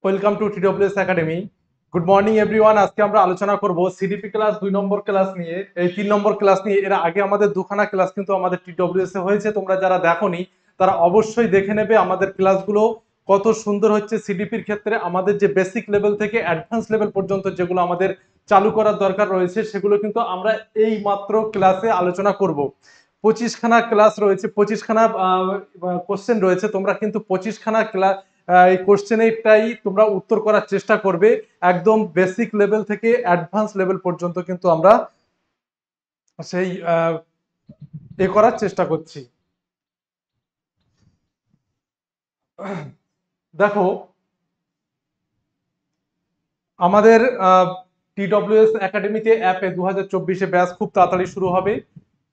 Welcome to TWS academy. Good morning everyone. আজকে আমরা আলোচনা করব সিডিপি ক্লাস 2 নম্বর ক্লাস নিয়ে, এই 3 নম্বর ক্লাস নিয়ে। এর আগে আমাদের দুখানা ক্লাস কিন্তু আমাদের টিডব্লিউএস এ হয়েছে, তোমরা যারা দেখোনি তারা অবশ্যই দেখে নেবে। আমাদের ক্লাসগুলো কত সুন্দর হচ্ছে সিডিপির ক্ষেত্রে। আমাদের যে বেসিক লেভেল থেকে অ্যাডভান্স লেভেল পর্যন্ত যেগুলো আমাদের চালু করার দরকার রয়েছে সেগুলো কিন্তু আমরা এই মাত্র ক্লাসে আলোচনা করব। 25খানা ক্লাস রয়েছে, 25খানা কোশ্চেন রয়েছে। তোমরা কিন্তু 25খানা ক্লাস এই কোশ্চেনটাই তোমরা উত্তর করার চেষ্টা করবে। একদম বেসিক লেভেল থেকে অ্যাডভান্স লেভেল পর্যন্ত কিন্তু আমরা সেই করার চেষ্টা করছি। দেখো, আমাদের টিডব্লিউএস একাডেমিতে অ্যাপে 2024-এ ব্যাচ খুব তাড়াতাড়ি শুরু হবে।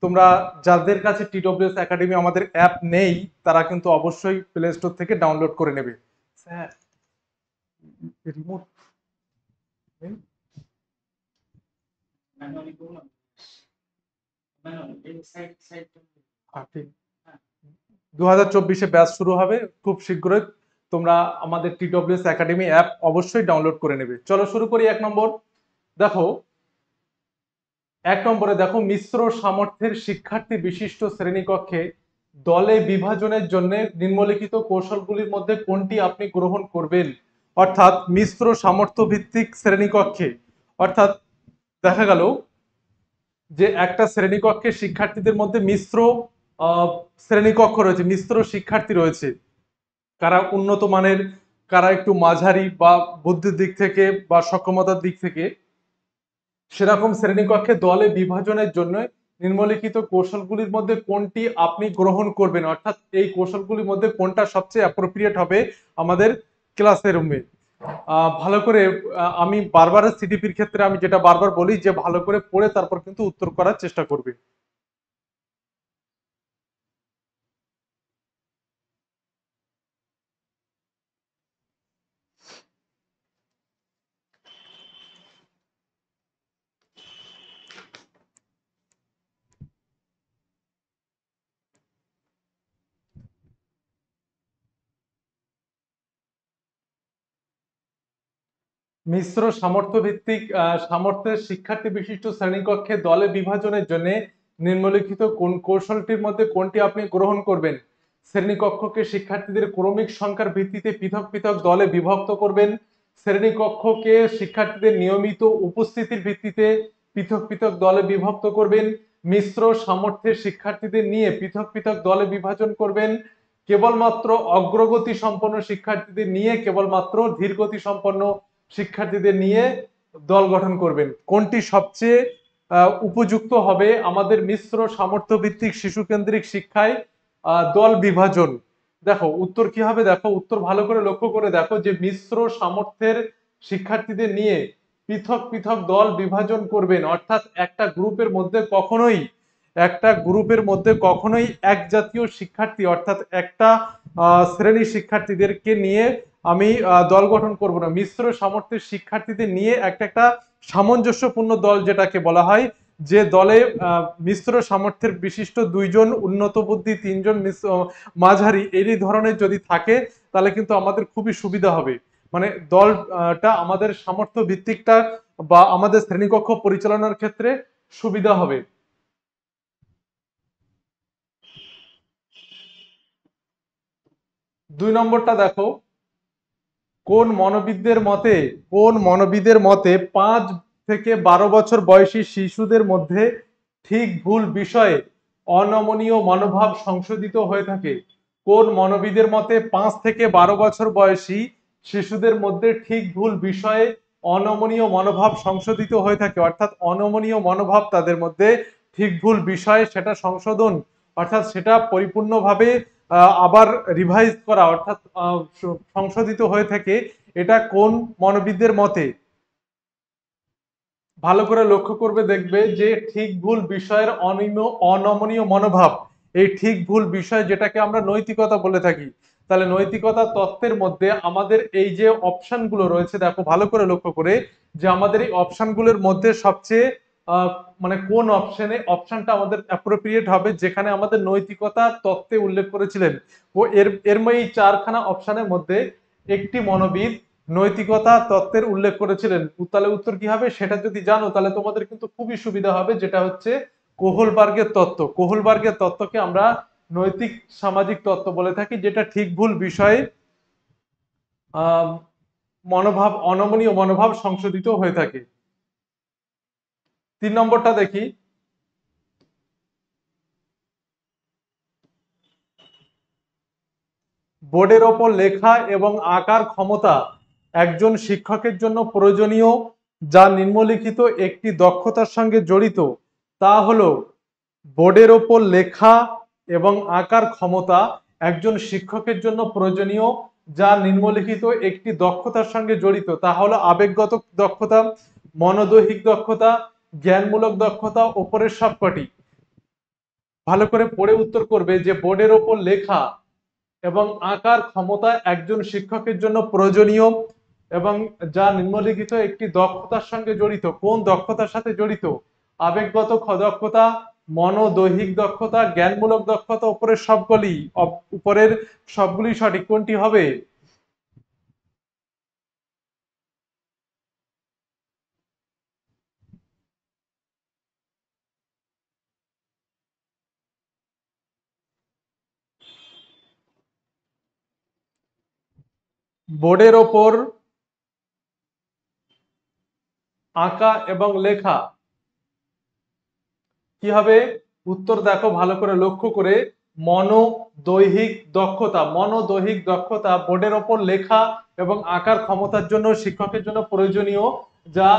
তোমরা যাদের কাছে টিডব্লিউএস একাডেমি আমাদের অ্যাপ নেই তারা কিন্তু অবশ্যই প্লে স্টোর থেকে ডাউনলোড করে নেবে। স্যার, রিমোট নেই? 2024-এ ব্যাচ শুরু হবে খুব শীঘ্রই। তোমরা আমাদের টিডব্লিউএস একাডেমি অ্যাপ অবশ্যই ডাউনলোড করে নেবে। চলো শুরু করি। 1 নম্বর দেখো, 1 নম্বরে দেখো, মিশ্র সামর্থ্যের শিক্ষার্থী বিশিষ্ট শ্রেণীকক্ষে দলে বিভাজনের জন্য নিম্নলিখিত কৌশলগুলির মধ্যে কোনটি আপনি গ্রহণ করবেন। অর্থাৎ মিশ্র সামর্থ্য ভিত্তিক শ্রেণীকক্ষে, অর্থাৎ দেখা গেল যে একটা শ্রেণীকক্ষে শিক্ষার্থীদের মধ্যে মিশ্র শ্রেণীকক্ষ রয়েছে, মিশ্র শিক্ষার্থী রয়েছে। কারা উন্নত মানের, কারা একটু মাঝারি বা বুদ্ধির দিক থেকে বা সক্ষমতার দিক থেকে। সেরকম শ্রেণীকক্ষে দলে বিভাজনের জন্য নিম্নলিখিত কৌশলগুলির মধ্যে কোনটি আপনি গ্রহণ করবেন, অর্থাৎ এই কৌশলগুলির মধ্যে কোনটা সবচেয়ে অ্যাপ্রোপ্রিয়েট হবে আমাদের ক্লাসের রুমে। ভালো করে আমি বারবার সিডিপির ক্ষেত্রে আমি যেটা বারবার বলি যে ভালো করে পড়ে তারপর কিন্তু উত্তর করার চেষ্টা করবে। মিশ্র সামর্থ্য ভিত্তিক সামর্থ্যের শিক্ষার্থী বিশিষ্ট শ্রেণীকক্ষে দলে বিভাজনের জন্য নিম্নলিখিত কোন কৌশলটির মধ্যে কোনটি আপনি গ্রহণ করবেন। শ্রেণীকক্ষকে শিক্ষার্থীদের ক্রমিক সংখ্যার ভিত্তিতে পৃথক পৃথক দলে বিভক্ত করবেন। শ্রেণীকক্ষকে শিক্ষার্থীদের নিয়মিত উপস্থিতির ভিত্তিতে পৃথক পৃথক দলে বিভক্ত করবেন। মিশ্র সামর্থ্যের শিক্ষার্থীদের নিয়ে পৃথক পৃথক দলে বিভাজন করবেন। কেবলমাত্র অগ্রগতি সম্পন্ন শিক্ষার্থীদের নিয়ে কেবলমাত্র ধীরগতি সম্পন্ন শিক্ষার্থীদের নিয়ে দল গঠন করবেন। কোনটি সবচেয়ে উপযুক্ত হবে আমাদের মিশ্র সামর্থ্য ভিত্তিক শিশু কেন্দ্রিক শিক্ষায় দল বিভাজন? দেখো উত্তর কি হবে, দেখো উত্তর ভালো করে লক্ষ্য করে দেখো যে মিশ্র সামর্থ্যের শিক্ষার্থীদের নিয়ে পৃথক পৃথক দল বিভাজন করবেন, অর্থাৎ একটা গ্রুপের মধ্যে কখনোই এক জাতীয় শিক্ষার্থী অর্থাৎ একটা শ্রেণীর শিক্ষার্থীদেরকে নিয়ে আমি দল গঠন করব না। মিশ্র সামর্থ্যের শিক্ষার্থীদের নিয়ে একটা একটা সামঞ্জস্যপূর্ণ দল যেটাকে বলা হয়, যে দলে মিশ্র সামর্থ্যের বিশিষ্ট 2জন উন্নত বুদ্ধি, 3জন মাঝারি, এই ধরনের যদি থাকে তাহলে কিন্তু আমাদের খুবই সুবিধা হবে। মানে দলটা আমাদের সামর্থ্য ভিত্তিকটা বা আমাদের শ্রেণীকক্ষ পরিচালনার ক্ষেত্রে সুবিধা হবে। 2 নম্বরটা দেখো, কোন মনোবিদদের মতে 5 থেকে 12 বছর বয়সী শিশুদের মধ্যে ঠিক ভুল বিষয়ে অনমনীয় মনোভাব সংশোধিত হয়ে থাকে। কোন মনোবিদের মতে 5 থেকে 12 বছর বয়সী শিশুদের মধ্যে ঠিক ভুল বিষয়ে অনমনীয় মনোভাব সংশোধিত হয়ে থাকে, অর্থাৎ অনমনীয় মনোভাব তাদের মধ্যে ঠিক ভুল বিষয়ে সেটা সংশোধন, অর্থাৎ সেটা পরিপূর্ণভাবে আবার রিভাইজ করা, অর্থাৎ সংশোধিত হয়ে থাকে। এটা কোন মনোবিদদের মতে? ভালো করে লক্ষ্য করবে, দেখবে যে ঠিক ভুল বিষয়ের অনমনীয় মনোভাব, এই ঠিক ভুল বিষয় যেটাকে আমরা নৈতিকতা বলে থাকি। তাহলে নৈতিকতা তত্ত্বের মধ্যে আমাদের এই যে অপশনগুলো রয়েছে, দেখো ভালো করে লক্ষ্য করে যে আমাদের এই অপশনগুলোর মধ্যে সবচেয়ে আহ, মানে কোন অপশনটা আমাদের অ্যাপ্রোপ্রিয়েট হবে, যেখানে আমাদের নৈতিকতা তত্ত্বে উল্লেখ করেছিলেন। ও এর এর এই 4খানা অপশনের মধ্যে একটি মনোবিদ নৈতিকতা তত্ত্বের উল্লেখ করেছিলেন? তাহলে উত্তর কি হবে সেটা যদি জানো তাহলে তোমাদের কিন্তু খুবই সুবিধা হবে, যেটা হচ্ছে কোহলবার্গের তত্ত্ব। কোহলবার্গের তত্ত্বকে আমরা নৈতিক সামাজিক তত্ত্ব বলে থাকি, যেটা ঠিক ভুল বিষয়ে আহ মনোভাব, অনমনীয় মনোভাব সংশোধিত হয়ে থাকে। 3 নম্বরটা দেখি। বোর্ডের ওপর লেখা এবং আঁকার ক্ষমতা একজন শিক্ষকের জন্য প্রয়োজনীয়, যা নিম্নলিখিত একটি দক্ষতার সঙ্গে জড়িত। তা হলো, বোর্ডের ওপর লেখা এবং আঁকার ক্ষমতা একজন শিক্ষকের জন্য প্রয়োজনীয়, যা নিম্নলিখিত একটি দক্ষতার সঙ্গে জড়িত। তা হলো আবেগগত দক্ষতা, মনোদৈহিক দক্ষতা, জ্ঞানমূলক দক্ষতা, ওপরের সবকটি। ভালো করে পড়ে উত্তর করবে যে বোর্ডের ওপর লেখা এবং আঁকার ক্ষমতা একজন শিক্ষকের জন্য প্রয়োজনীয় এবং যা নিম্নলিখিত একটি দক্ষতার সঙ্গে জড়িত। কোন দক্ষতার সাথে জড়িত? আবেগগত দক্ষতা, মনোদৈহিক দক্ষতা, জ্ঞানমূলক দক্ষতা, উপরের সবগুলি সঠিক। কোনটি হবে? বোর্ডের ওপর আঁকা এবং লেখা কি হবে? উত্তর দেখো ভালো করে লক্ষ্য করে। মনোদৈহিক দক্ষতা। মনোদৈহিক দক্ষতা বোর্ডের ওপর লেখা এবং আঁকার ক্ষমতার জন্য শিক্ষকের জন্য প্রয়োজনীয়, যা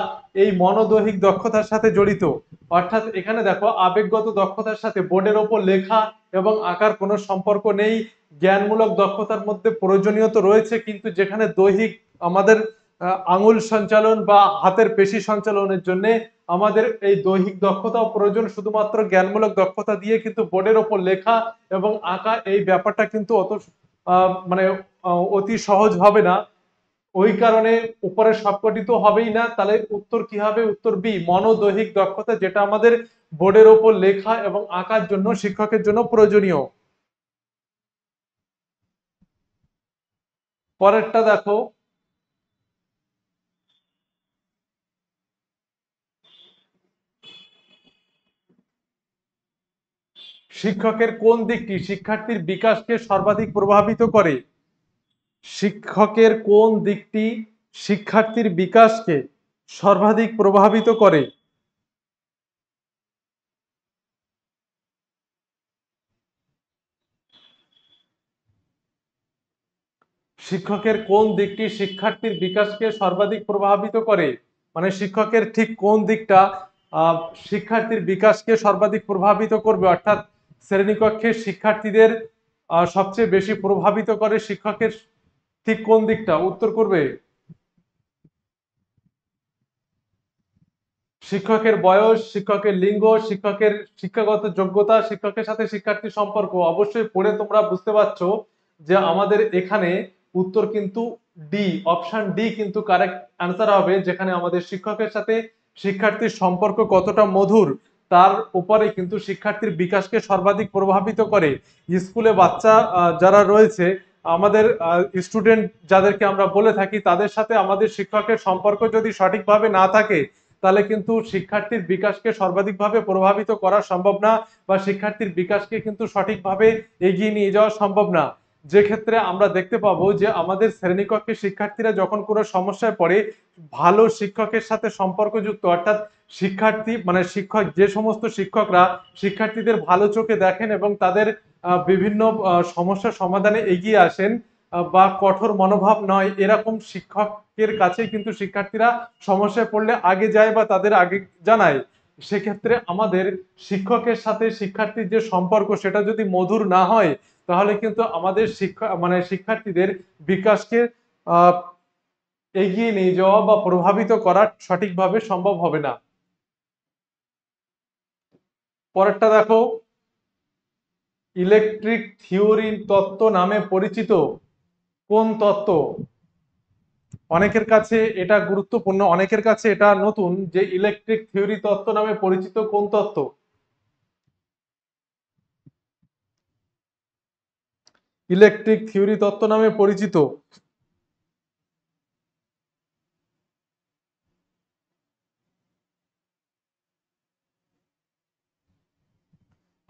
এই মনোদৈহিক দক্ষতার সাথে জড়িত। অর্থাৎ এখানে দেখো আবেগগত দক্ষতার সাথে বোর্ডের ওপর লেখা এবং আঁকার কোনো সম্পর্ক নেই। জ্ঞানমূলক দক্ষতার মধ্যে প্রয়োজনীয়তা রয়েছে, কিন্তু যেখানে দৈহিক, আমাদের আঙুল সঞ্চালন বা হাতের পেশি সঞ্চালনের জন্য আমাদের এই দৈহিক দক্ষতাও প্রয়োজন, শুধুমাত্র জ্ঞানমূলক দক্ষতা দিয়ে কিন্তু বোর্ডের ওপর লেখা এবং আঁকা এই ব্যাপারটা কিন্তু অত মানে অতি সহজ হবে না। ওই কারণে উপরে সবকটি তো হবেই না। তাহলে উত্তর কি হবে? উত্তর বি, মনোদৈহিক দক্ষতা, যেটা আমাদের বোর্ডের ওপর লেখা এবং আঁকার জন্য শিক্ষকের জন্য প্রয়োজনীয়। পরেরটা দেখো। শিক্ষকের কোন দিকটি শিক্ষার্থীর বিকাশকে সর্বাধিক প্রভাবিত করে? শিক্ষকের কোন দিকটি শিক্ষার্থীর বিকাশকে সর্বাধিক প্রভাবিত করে? শিক্ষকের কোন দিকটি শিক্ষার্থীর বিকাশকে সর্বাধিক প্রভাবিত করে, মানে শিক্ষকের ঠিক কোন দিকটা আহ, শিক্ষার্থীর বিকাশকে সর্বাধিক প্রভাবিত করবে, অর্থাৎ শ্রেণীকক্ষের শিক্ষার্থীদের সবচেয়ে বেশি প্রভাবিত করে শিক্ষকের ঠিক কোন দিকটা? উত্তর করবে। শিক্ষকের বয়স, শিক্ষকের লিঙ্গ, শিক্ষকের শিক্ষাগত যোগ্যতা, শিক্ষকের সাথে শিক্ষার্থীর সম্পর্ক। অবশ্যই পড়ে তোমরা বুঝতে পারছো যে আমাদের এখানে উত্তর কিন্তু ডি, অপশন ডি কিন্তু কারেক্ট অ্যান্সার হবে, যেখানে আমাদের শিক্ষকের সাথে শিক্ষার্থীর সম্পর্ক কতটা মধুর তার উপরে কিন্তু শিক্ষার্থীর বিকাশকে সর্বাধিক প্রভাবিত করে। স্কুলে বাচ্চা যারা রয়েছে, আমাদের স্টুডেন্ট যাদেরকে আমরা বলে থাকি, তাদের সাথে আমাদের শিক্ষকের সম্পর্ক যদি সঠিকভাবে না থাকে তাহলে কিন্তু শিক্ষার্থীর বিকাশকে সর্বাধিকভাবে প্রভাবিত করা সম্ভব না, বা শিক্ষার্থীর বিকাশকে কিন্তু সঠিকভাবে এগিয়ে নিয়ে যাওয়া সম্ভব না। যে ক্ষেত্রে আমরা দেখতে পাবো যে আমাদের শ্রেণীকক্ষে শিক্ষার্থীরা যখন কোনো সমস্যায় পড়ে, ভালো শিক্ষকের সাথে সম্পর্কযুক্ত, অর্থাৎ শিক্ষার্থী মানে শিক্ষক, যে সমস্ত শিক্ষকরা শিক্ষার্থীদের ভালো চোখে দেখেন এবং তাদের বিভিন্ন সমস্যার সমাধানে এগিয়ে আসেন, বা কঠোর মনোভাব নয়, এরকম শিক্ষকের কাছে কিন্তু শিক্ষার্থীরা সমস্যায় পড়লে আগে যায় বা তাদের আগে জানায়। সেক্ষেত্রে আমাদের শিক্ষকের সাথে শিক্ষার্থীর যে সম্পর্ক সেটা যদি মধুর না হয়, তাহলে কিন্তু আমাদের শিক্ষা মানে শিক্ষার্থীদের বিকাশকে আহ এগিয়ে নিয়ে যাওয়া বা প্রভাবিত করা সঠিকভাবে সম্ভব হবে না। পরেরটা দেখো। ইলেকট্রিক থিওরি তত্ত্ব নামে পরিচিত কোন তত্ত্ব? অনেকের কাছে এটা গুরুত্বপূর্ণ, অনেকের কাছে এটা নতুন, যে ইলেকট্রিক থিওরি তত্ত্ব নামে পরিচিত কোন তত্ত্ব? ইলেকট্রিক থিওরি তত্ত্ব নামে পরিচিত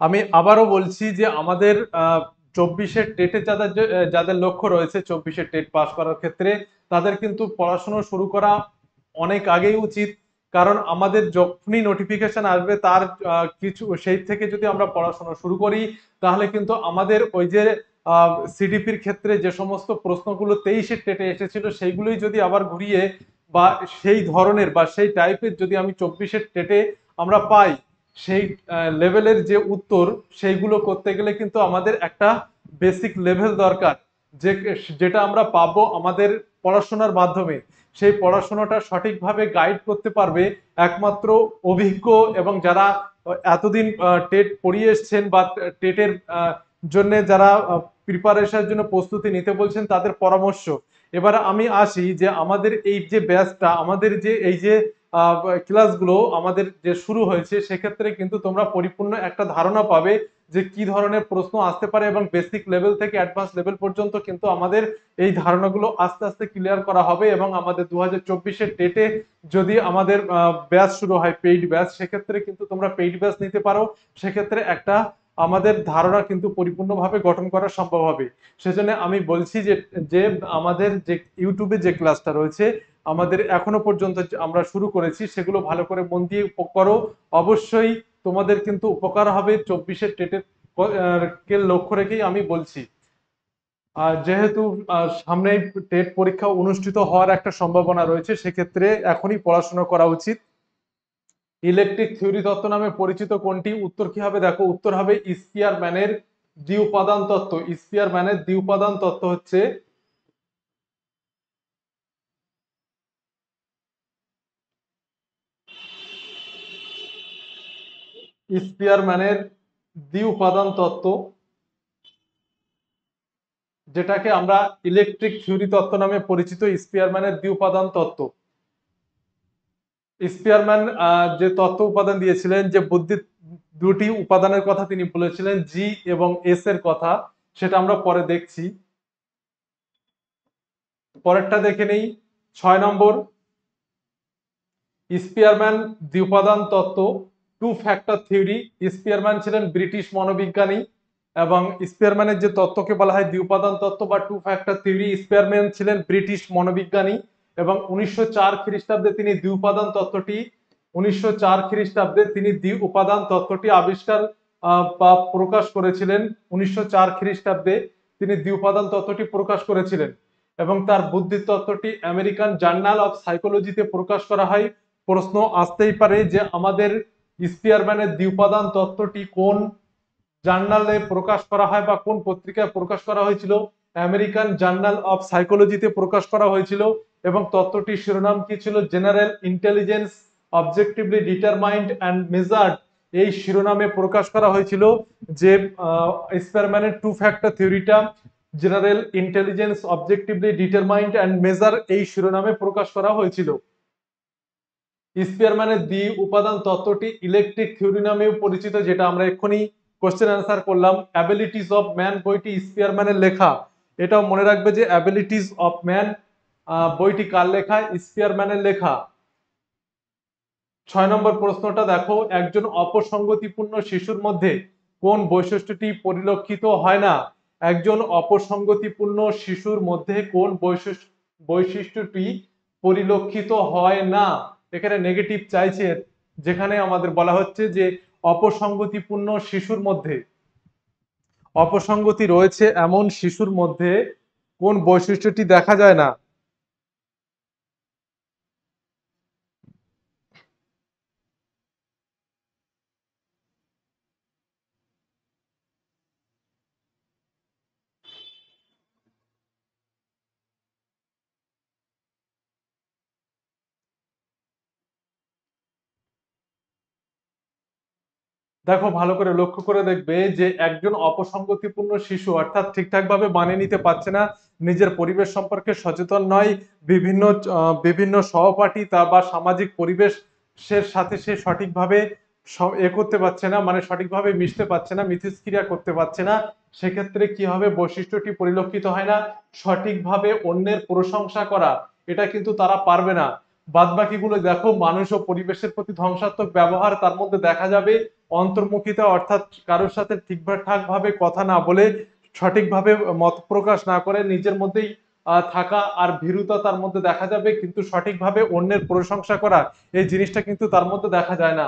আমি আবারও বলছি যে আমাদের 24-এর টেটে যাদের লক্ষ্য রয়েছে 24-এর টেট পাস করার ক্ষেত্রে, তাদের কিন্তু পড়াশোনা শুরু করা অনেক আগেই উচিত। কারণ আমাদের যখনই নোটিফিকেশন আসবে তার কিছু সেই থেকে যদি আমরা পড়াশোনা শুরু করি, তাহলে কিন্তু আমাদের ওই যে সিডিপির ক্ষেত্রে যে সমস্ত প্রশ্নগুলো 23-এর টেটে এসেছিল সেইগুলোই যদি আবার ঘুরিয়ে বা সেই ধরনের বা সেই টাইপের যদি আমি 24-এর টেটে আমরা পাই, সেই লেভেলের যে উত্তর সেইগুলো করতে গেলে কিন্তু আমাদের একটা বেসিক লেভেল দরকার, যে যেটা আমরা পাবো আমাদের পড়াশোনার মাধ্যমে। সেই পড়াশোনাটা সঠিকভাবে গাইড করতে পারবে একমাত্র অভিজ্ঞ এবং যারা এতদিন টেট পড়িয়ে এসছেন বা টেটের জন্য যারা প্রিপারেশনের জন্য প্রস্তুতি নিতে বলছেন তাদের পরামর্শ। এবার আমি আসি যে আমাদের এই যে ব্যাচটা, আমাদের যে এই যে ক্লাসগুলো আমাদের যে শুরু হয়েছে, সেক্ষেত্রে কিন্তু তোমরা পরিপূর্ণ একটা ধারণা পাবে যে কি ধরনের প্রশ্ন আসতে পারে এবং বেসিক লেভেল থেকে অ্যাডভান্স লেভেল পর্যন্ত কিন্তু আমাদের এই ধারণাগুলো আস্তে আস্তে ক্লিয়ার করা হবে। এবং আমাদের 2024-এর টেটে যদি আমাদের ব্যাচ শুরু হয় পেইড ব্যাচ, সেক্ষেত্রে কিন্তু তোমরা পেইড ব্যাচ নিতে পারো। সেক্ষেত্রে একটা আমাদের ধারণা কিন্তু পরিপূর্ণভাবে গঠন করা সম্ভব হবে। সেজন্য আমি বলছি যে যে আমাদের যে ইউটিউবে যে ক্লাসটা রয়েছে আমাদের এখনো পর্যন্ত আমরা শুরু করেছি, সেগুলো ভালো করে মন দিয়ে করো। অবশ্যই তোমাদের কিন্তু উপকার হবে 24-এর টেটের কে লক্ষ্য রেখেই আমি বলছি। আর যেহেতু সামনে টেট পরীক্ষা অনুষ্ঠিত হওয়ার একটা সম্ভাবনা রয়েছে, সেক্ষেত্রে এখনই পড়াশোনা করা উচিত। ইলেকট্রিক থিওরি তত্ত্ব নামে পরিচিত কোনটি? উত্তর কি হবে? দেখো, উত্তর হবে স্পিয়ারম্যানের দ্বি-উপাদান তত্ত্ব। স্পিয়ারম্যানের দ্বি-উপাদান তত্ত্ব হচ্ছে স্পিয়ারম্যানের দ্বি-উপাদান তত্ত্ব, যেটাকে আমরা ইলেকট্রিক থিওরি তত্ত্ব নামে পরিচিত। স্পিয়ারম্যানের দ্বি-উপাদান তত্ত্ব। স্পিয়ারম্যান যে তত্ত্ব উপাদান দিয়েছিলেন, যে বুদ্ধির দুটি উপাদানের কথা তিনি বলেছিলেন, জি এবং এস এর কথা, সেটা আমরা পরে দেখছি। পরেরটা দেখে নেই, 6 নম্বর। স্পিয়ারম্যান দ্বিউপাদান তত্ত্ব, টু ফ্যাক্টর থিওরি। স্পিয়ারম্যান ছিলেন ব্রিটিশ মনোবিজ্ঞানী এবং স্পিয়ারম্যানের যে তত্ত্বকে বলা হয় দ্বিউপাদান তত্ত্ব বা টু ফ্যাক্টর থিওরি, স্পিয়ারম্যান ছিলেন ব্রিটিশ মনোবিজ্ঞানী এবং 1904 খ্রিস্টাব্দে তিনি দ্বিউপাদান তত্ত্বটি 1904 খ্রিস্টাব্দে তিনি দ্বিউপাদান তত্ত্বটি আবিষ্কার বা প্রকাশ করেছিলেন। 1904 খ্রিস্টাব্দে তিনি দ্বিউপাদান তত্ত্বটি প্রকাশ করেছিলেন এবং তার বুদ্ধির তত্ত্বটি আমেরিকান জার্নাল অফ সাইকোলজিতে প্রকাশ করা হয়। প্রশ্ন আসতেই পারে যে আমাদের স্পিয়ারম্যানের দ্বিউপাদান তত্ত্বটি কোন জার্নালে প্রকাশ করা হয় বা কোন পত্রিকায় প্রকাশ করা হয়েছিল? আমেরিকান জার্নাল অফ সাইকোলজিতে প্রকাশ করা হয়েছিল। এবং তত্ত্বটির শিরোনাম কি ছিল? General intelligence objectively determined and measured. এই শিরোনামে প্রকাশ করা হয়েছিল যে স্পিয়ারম্যানের টু ফ্যাক্টর থিওরিটা general intelligence objectively determined and measure এই শিরোনামে প্রকাশ করা হয়েছিল। স্পিয়ারম্যানের দ্বি উপাদান তত্ত্বটি ইলেকট্রিক থিওরি নামেও পরিচিত, যেটা আমরা এক্ষুনি কোশ্চেন অ্যান্সার করলাম। অ্যাবিলিটিস অফ ম্যান বইটি স্পিয়ারম্যানের লেখা। এটাও মনে রাখবে যে অ্যাবিলিটিস অফ ম্যান বইটি কার লেখা? স্পিয়ারম্যানের লেখা। 6 নম্বর প্রশ্নটা দেখো, একজন অপসঙ্গতিপূর্ণ শিশুর মধ্যে কোন বৈশিষ্ট্যটি পরিলক্ষিত হয় না? একজন অপসঙ্গতিপূর্ণ শিশুর মধ্যে কোন বৈশিষ্ট্যটি পরিলক্ষিত হয় না? এখানে নেগেটিভ চাইছে, যেখানে আমাদের বলা হচ্ছে যে অপসঙ্গতিপূর্ণ শিশুর মধ্যে অপসঙ্গতি রয়েছে এমন শিশুর মধ্যে কোন বৈশিষ্ট্যটি দেখা যায় না? দেখো, ভালো করে লক্ষ্য করে দেখবে যে একজন অপসঙ্গতিপূর্ণ শিশু অর্থাৎ ঠিকঠাক ভাবে মানিয়ে নিতে পারছে না, নিজের পরিবেশ সম্পর্কে সচেতন নয়, বিভিন্ন বিভিন্ন সহপাঠী তা বা সামাজিক পরিবেশের সাথে সে সঠিকভাবে করতে পারছে না, মানে সঠিকভাবে মিশতে পারছে না, মিথস্ক্রিয়া করতে পারছে না। সেক্ষেত্রে কি হবে? বৈশিষ্ট্যটি পরিলক্ষিত হয় না। সঠিকভাবে অন্যের প্রশংসা করা, এটা কিন্তু তারা পারবে না। বাদ বাকিগুলো দেখো, মানুষ ও পরিবেশের প্রতি ধ্বংসাত্মক ব্যবহার, তার মধ্যে দেখা যাবে অন্তর্মুখিতা, অর্থাৎ কারোর সাথে ঠিকঠাক ভাবে কথা না বলে, সঠিকভাবে মত প্রকাশ না করে নিজের মধ্যেই থাকা, আর ভীরুতা তার মধ্যে দেখা যাবে, কিন্তু সঠিকভাবে অন্যের প্রশংসা করা এই জিনিসটা কিন্তু তার মধ্যে দেখা যায় না।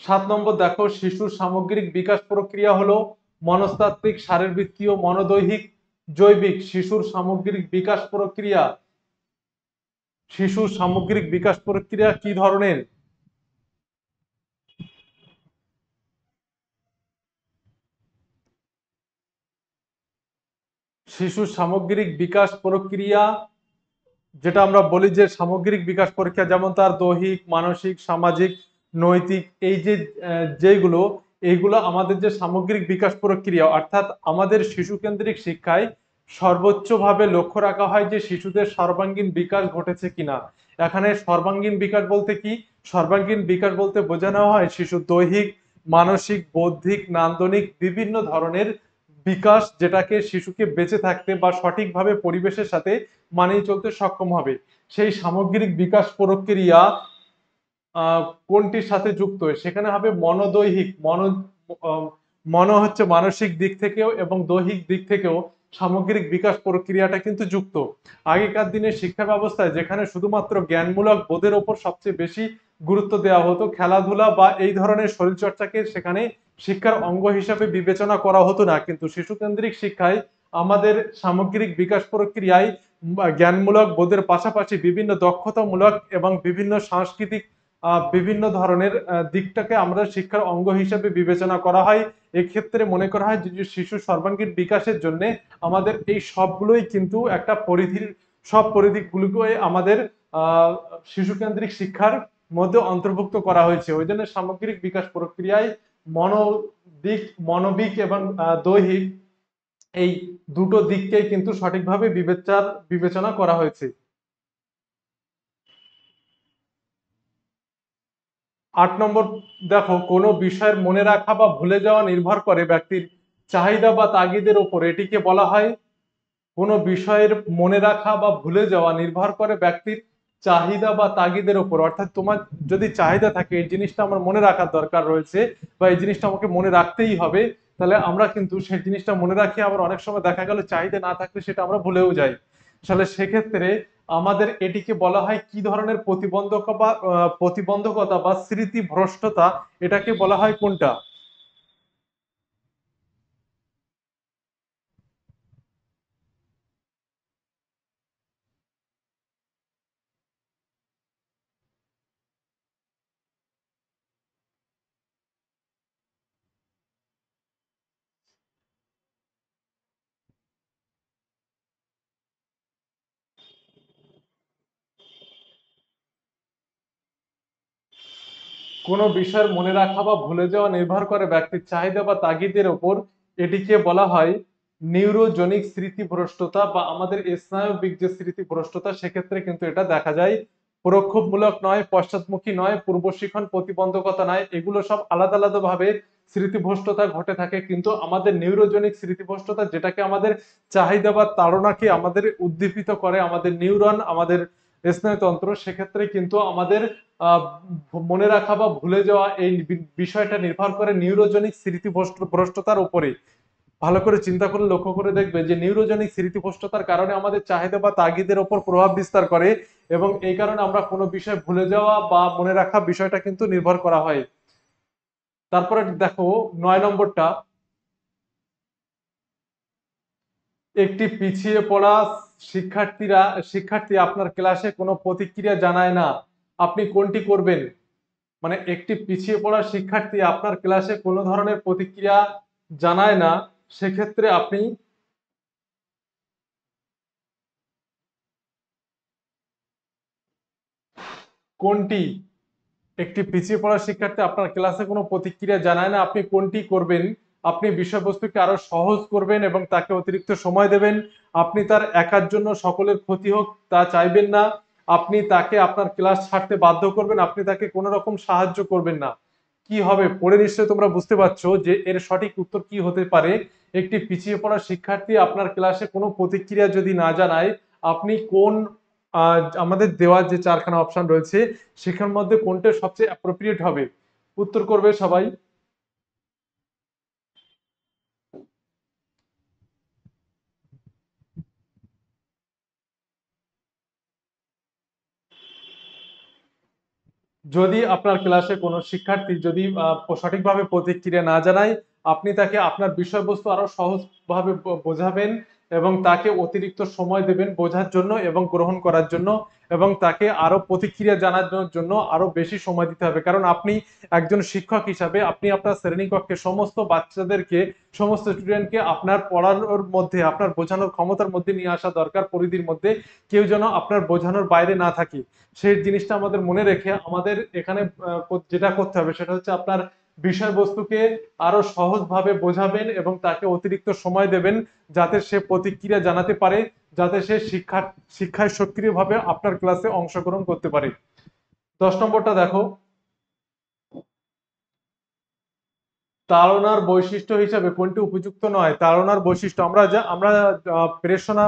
7 নম্বর দেখো, শিশুর সামগ্রিক বিকাশ প্রক্রিয়া হলো মনস্তাত্ত্বিক, শারীরবৃত্তীয়, মনোদৈহিক, জৈবিক। শিশুর সামগ্রিক বিকাশ প্রক্রিয়া কি ধরনের? শিশুর সামগ্রিক বিকাশ প্রক্রিয়া, যেটা আমরা বলি যে সামগ্রিক বিকাশ প্রক্রিয়া, যেমন তার দৈহিক, মানসিক, সামাজিক, নৈতিক, এই যে যেগুলো, এইগুলো আমাদের যে সামগ্রিক বিকাশ প্রক্রিয়া, অর্থাৎ আমাদের শিশু কেন্দ্রিক শিক্ষায় সর্বোচ্চভাবে লক্ষ্য রাখা হয় যে শিশুদের সর্বাঙ্গীন বিকাশ ঘটেছে কিনা। এখানে সর্বাঙ্গীন বিকাশ বলতে কি? সর্বাঙ্গীন বিকাশ বলতে বোঝানো হয় শিশুর দৈহিক, মানসিক, বৌদ্ধিক, নান্দনিক বিভিন্ন ধরনের বিকাশ, যেটাকে শিশুকে বেঁচে থাকতে বা সঠিকভাবে পরিবেশের সাথে মানিয়ে চলতে সক্ষম হবে। সেই সামগ্রিক বিকাশ প্রক্রিয়া কোনটির সাথে যুক্ত? সেখানে হবে মনোদৈহিক। আহ, মন হচ্ছে মানসিক দিক থেকেও এবং দৈহিক দিক থেকেও সামগ্রিক বিকাশ প্রক্রিয়াটা কিন্তু যুক্ত। আগেকার দিনে শিক্ষা ব্যবস্থায় যেখানে শুধুমাত্র জ্ঞানমূলক বোধের ওপর সবচেয়ে বেশি গুরুত্ব দেওয়া হতো, খেলাধুলা বা এই ধরনের শরীরচর্চাকে সেখানে শিক্ষার অঙ্গ হিসাবে বিবেচনা করা হতো না, কিন্তু শিশু কেন্দ্রিক শিক্ষায় আমাদের সামগ্রিক বিকাশ প্রক্রিয়ায় জ্ঞানমূলক বোধের পাশাপাশি বিভিন্ন দক্ষতামূলক এবং বিভিন্ন সাংস্কৃতিক বিভিন্ন ধরনের দিকটাকে আমরা শিক্ষার অঙ্গ হিসেবে বিবেচনা করা হয়। এক্ষেত্রে মনে করা হয় যে শিশু সর্বাঙ্গীন বিকাশের জন্য আমাদের এই সবগুলোই কিন্তু একটা পরিধির, সব পরিধিগুলোকে আমাদের শিশু কেন্দ্রিক শিক্ষার মধ্যে অন্তর্ভুক্ত করা হয়েছে। ওই জন্য সামগ্রিক বিকাশ প্রক্রিয়ায় মনোদিক, মানবিক এবং দৈহিক, এই দুটো দিককেই কিন্তু সঠিকভাবে বিবেচনা করা হয়েছে। 8 নম্বর দেখো, কোনো বিষয়ের মনে রাখা বা ভুলে যাওয়া নির্ভর করে ব্যক্তির চাহিদা বা তাগিদের উপর। এটিকে বলা হয়, কোনো বিষয়ের মনে রাখা বা ভুলে যাওয়া নির্ভর করে ব্যক্তির চাহিদা বা তাগিদের উপর। অর্থাৎ তোমার যদি চাহিদা থাকে এই জিনিসটা আমার মনে রাখার দরকার রয়েছে বা এই জিনিসটা আমাকে মনে রাখতেই হবে, তাহলে আমরা কিন্তু সেই জিনিসটা মনে রাখি। আবার অনেক সময় দেখা গেল চাহিদা না থাকলে সেটা আমরা ভুলেও যাই। তাহলে সেক্ষেত্রে আমাদের এটিকে বলা হয় কি ধরনের প্রতিবন্ধকতা বা স্মৃতি ভ্রষ্টতা, এটাকে বলা হয় কোনটা? কোনো বিষয়ের মনে রাখা বা ভুলে যাওয়া নির্ভর করে ব্যক্তির চাহিদা বা তাগিদের ওপর। এটিকে বলা হয় নিউরোজনিক স্মৃতিভ্রষ্টতা বা আমাদের স্নায়বিক যে স্মৃতিভ্রষ্টতা। সেক্ষেত্রে কিন্তু এটা দেখা যায় পরোক্ষমূলক নয়, পশ্চাৎমুখী নয়, পূর্বশিখন প্রতিবন্ধকতা নয়, এগুলো সব আলাদা আলাদা ভাবে স্মৃতিভ্রষ্টতা ঘটে থাকে। কিন্তু আমাদের নিউরোজনিক স্মৃতিভ্রষ্টতা, যেটাকে আমাদের চাহিদা বা তাড়নাকে আমাদের উদ্দীপিত করে আমাদের নিউরন, আমাদের স্নায়ুতন্ত্র, সেক্ষেত্রে কিন্তু আমাদের আহ মনে রাখা বা ভুলে যাওয়া এই বিষয়টা নির্ভর করে নিউরোজনিক স্মৃতিভ্রষ্টতার উপরে। ভালো করে চিন্তা করে লক্ষ্য করে দেখবে যে নিউরোজনিক স্মৃতিভ্রষ্টতার কারণে আমাদের চাহিদা বা তাগিদের উপর প্রভাব বিস্তার করে, এবং এই কারণে আমরা কোনো বিষয় ভুলে যাওয়া বা মনে রাখা বিষয়টা কিন্তু নির্ভর করা হয়। তারপরে দেখো 9 নম্বরটা, একটি পিছিয়ে পড়া শিক্ষার্থী আপনার ক্লাসে কোনো প্রতিক্রিয়া জানায় না, আপনি কোনটি করবেন? মানে একটি পিছিয়ে পড়া শিক্ষার্থী আপনার ক্লাসে কোনো ধরনের প্রতিক্রিয়া জানায় না, সেক্ষেত্রে আপনি কোনটি, একটি পিছিয়ে পড়া শিক্ষার্থী আপনার ক্লাসে কোনো প্রতিক্রিয়া জানায় না, আপনি কোনটি করবেন? আপনি বিষয়বস্তুকে আরো সহজ করবেন এবং তাকে অতিরিক্ত সময় দেবেন। আপনি তার একার জন্য সকলের ক্ষতি হোক তা চাইবেন না। আপনি তাকে আপনার ক্লাস ছাড়তে বাধ্য করবেন, আপনি তাকে কোনো রকম সাহায্য করবেন না। কি হবে পড়ে নিশ্চয়ই তোমরা বুঝতে পারছো যে এর সঠিক উত্তর কি হতে পারে। একটি পিছিয়ে পড়া শিক্ষার্থী আপনার ক্লাসে কোনো প্রতিক্রিয়া যদি না জানায়, আপনি কোন আমাদের দেওয়া যে চারখানা অপশন রয়েছে সেখানের মধ্যে কোনটা সবচেয়ে অ্যাপ্রোপ্রিয়েট হবে? উত্তর করবে সবাই। যদি আপনার ক্লাসে কোনো শিক্ষার্থী যদি সঠিকভাবে প্রতিক্রিয়া না জানায়, আপনি তাকে আপনার বিষয়বস্তু আরো সহজভাবে বোঝাবেন এবং তাকে অতিরিক্ত সময় দেবেন বোঝার জন্য এবং গ্রহণ করার জন্য, এবং তাকে আরো প্রতিক্রিয়া জানানোর জন্য আরো বেশি সময় দিতে হবে। কারণ আপনি একজন শিক্ষক হিসাবে আপনি আপনার শ্রেণীকক্ষে সমস্ত বাচ্চাদেরকে, সমস্ত স্টুডেন্টকে আপনার পড়ানোর মধ্যে, আপনার বোঝানোর ক্ষমতার মধ্যে নিয়ে আসা দরকার, পরিধির মধ্যে। কেউ যেন আপনার বোঝানোর বাইরে না থাকে, সেই জিনিসটা আমাদের মনে রেখে আমাদের এখানে যেটা করতে হবে সেটা হচ্ছে আপনার বিষয়বস্তুকে আরো সহজভাবে বোঝাবেন এবং তাকে অতিরিক্ত সময় দেবেন যাতে সে প্রতিক্রিয়া জানাতে পারে, যাতে সে শিক্ষায় সক্রিয়ভাবে আপনার ক্লাসে অংশগ্রহণ করতে পারে। 10 নম্বরটা দেখো, তাড়নার বৈশিষ্ট্য হিসাবে কোনটি উপযুক্ত নয়? তাড়নার বৈশিষ্ট্য আমরা প্রেষণা,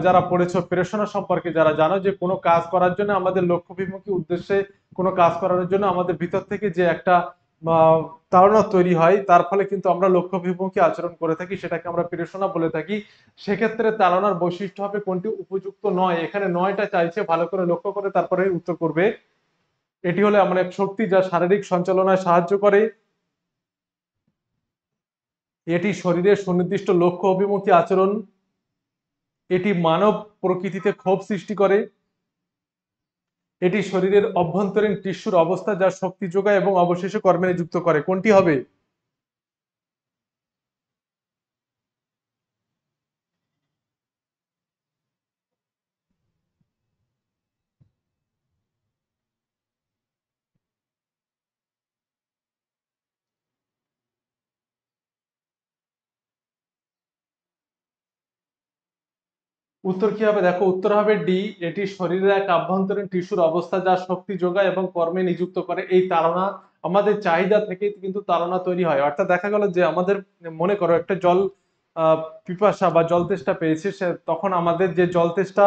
যারা পড়েছো প্রেষণা সম্পর্কে যারা জানো, যে কোনো কাজ করার জন্য আমাদের লক্ষ্যভিমুখী উদ্দেশ্যে কোনো কাজ করার জন্য আমাদের ভিতর থেকে যে একটা আহ, তাড়না তৈরি হয়, তার ফলে কিন্তু আমরা লক্ষ্যভিমুখী আচরণ করে থাকি, সেটাকে আমরা প্রেষণা বলে থাকি। সেক্ষেত্রে তাড়নার বৈশিষ্ট্য হবে কোনটি উপযুক্ত নয়, এখানে নয়টা চাইছে, ভালো করে লক্ষ্য করে তারপরে উত্তর করবে। এটি হলো এমন এক শক্তি যা শারীরিক সঞ্চালনায় সাহায্য করে, এটি শরীরের সুনির্দিষ্ট লক্ষ্য অভিমুখী আচরণ, এটি মানব প্রকৃতিতে ক্ষোভ সৃষ্টি করে, এটি শরীরের অভ্যন্তরীণ টিস্যুর অবস্থা যা শক্তি যোগায় এবং অবশেষে কর্মে নিযুক্ত করে। কোনটি হবে? উত্তর কি হবে? দেখো, উত্তর হবে ডি, এটি শরীরের এক আভ্যন্তরীণ টিস্যুর অবস্থা যা শক্তি যোগায় এবং কর্মে নিযুক্ত করে। এই তাড়না, আমাদের চাহিদা থেকে কিন্তু তাড়না তৈরি হয়। অর্থাৎ দেখা গেল যে আমাদের, মনে করো একটা জল পিপাসা বা জল তেষ্টা পেয়েছে, সে তখন আমাদের যে জল তেষ্টা,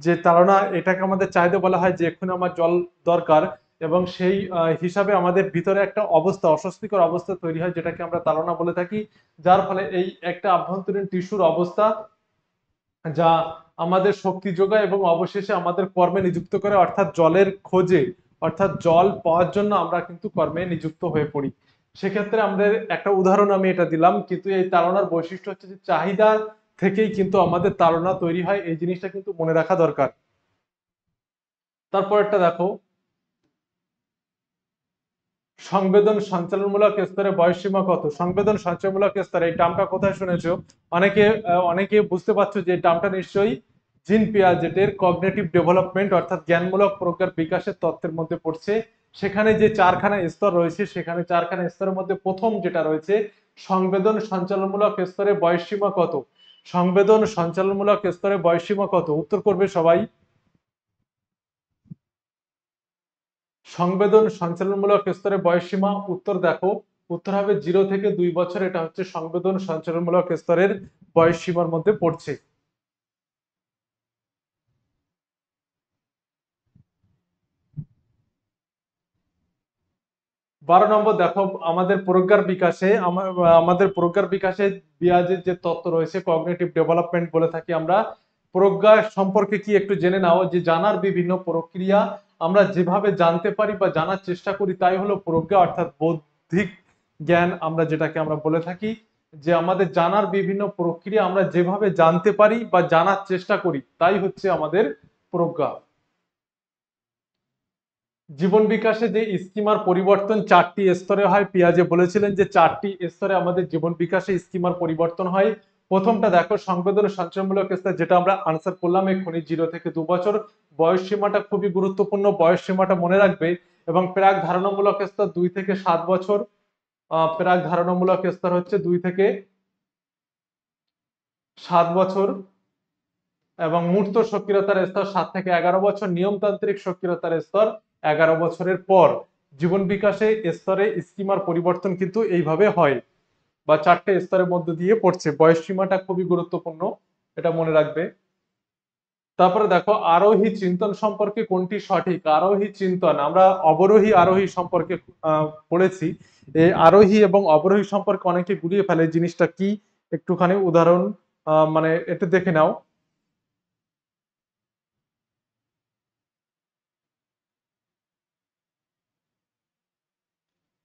যে তাড়না, এটাকে আমাদের চাহিদা বলা হয়, যে এক্ষুনি আমার জল দরকার। এবং সেই হিসাবে আমাদের ভিতরে একটা অবস্থা, অস্বস্তিকর অবস্থা তৈরি হয়, যেটাকে আমরা তাড়না বলে থাকি। যার ফলে এই একটা আভ্যন্তরীণ টিস্যুর অবস্থা যা আমাদের শক্তি যোগায় এবং অবশেষে আমাদের কর্মে নিযুক্ত করে, অর্থাৎ জলের খোঁজে, অর্থাৎ জল পাওয়ার জন্য আমরা কিন্তু কর্মে নিযুক্ত হয়ে পড়ি। সেক্ষেত্রে আমাদের একটা উদাহরণ আমি এটা দিলাম, কিন্তু এই তাড়নার বৈশিষ্ট্য হচ্ছে যে চাহিদা থেকেই কিন্তু আমাদের তাড়না তৈরি হয়, এই জিনিসটা কিন্তু মনে রাখা দরকার। তারপর একটা দেখো, সংবেদন সঞ্চালনমূলক স্তরে বয়সসীমা কত? সংবেদন সঞ্চালনমূলক স্তরে, এই টার্মটা কোথায় শুনেছো? অনেকে বুঝতে পারছো যে টার্মটা নিশ্চয়ই জিন পিয়াজেটের কগনিটিভ ডেভেলপমেন্ট অর্থাৎ জ্ঞানমূলক প্রজ্ঞার বিকাশের তত্ত্বের মধ্যে পড়ছে। সেখানে যে চারখানা স্তর রয়েছে, সেখানে চারখানা স্তরের মধ্যে প্রথম যেটা রয়েছে, সংবেদন সঞ্চালনমূলক স্তরে বয়সসীমা কত? সংবেদন সঞ্চালনমূলক স্তরে বয়সসীমা কত? উত্তর করবে সবাই। সংবেদন সঞ্চালনমূলক স্তরে বয়সসীমা, উত্তর দেখো, উত্তর হবে 0 থেকে 2 বছর। এটা হচ্ছে সংবেদন সঞ্চালনমূলক স্তরের বয়সসীমার মধ্যে পড়ছে। 12 নম্বর দেখো, আমাদের প্রজ্ঞার বিকাশে বিয়াজের যে তত্ত্ব রয়েছে, কগনিটিভ ডেভেলপমেন্ট বলে থাকি আমরা। প্রজ্ঞা সম্পর্কে কি একটু জেনে নাও, যে জানার বিভিন্ন প্রক্রিয়া, আমরা যেভাবে জানতে পারি বা জানার চেষ্টা করি তাই হলো প্রজ্ঞা, অর্থাৎ বৌদ্ধিক জ্ঞান আমরা যেটাকে আমরা বলে থাকি। যে আমাদের জানার বিভিন্ন প্রক্রিয়া আমরা যেভাবে জানতে পারি বা জানার চেষ্টা করি তাই হচ্ছে আমাদের প্রজ্ঞা। জীবন বিকাশে যে স্কিমার পরিবর্তন 4টি স্তরে হয়, পিয়াজে বলেছিলেন যে 4টি স্তরে আমাদের জীবন বিকাশে স্কিমার পরিবর্তন হয়। প্রথমটা দেখো, সংবেদন সঞ্চয়মূলক স্তর, যেটা আমরা আনসার করলাম এক্ষুনি, 0 থেকে 2 বছর। বয়স সীমাটা খুবই গুরুত্বপূর্ণ, বয়স সীমাটা মনে রাখবে। এবং প্রাক ধারণামূলক স্তর 2 থেকে 7 বছর। প্রাক ধারণামূলক স্তর হচ্ছে 2 থেকে 7 বছর। এবং মূর্ত সক্রিয়তার স্তর 7 থেকে 11 বছর, নিয়মতান্ত্রিক সক্রিয়তার স্তর 11 বছরের পর। জীবন বিকাশে স্তরে স্কিমার পরিবর্তন কিন্তু এইভাবে হয়, বা 4টে স্তরের মধ্য দিয়ে পড়ছে। বয়স সীমাটা খুবই গুরুত্বপূর্ণ, এটা মনে রাখবে। তারপরে দেখো আরোহী চিন্তন সম্পর্কে কোনটি সঠিক। আরোহী চিন্তন, আমরা অবরোহী আরোহী সম্পর্কে পড়েছি। এই আরোহী এবং অবরোহী সম্পর্কে অনেকে গুলিয়ে ফেলে, জিনিসটা কি একটুখানি উদাহরণ মানে এটা দেখে নাও।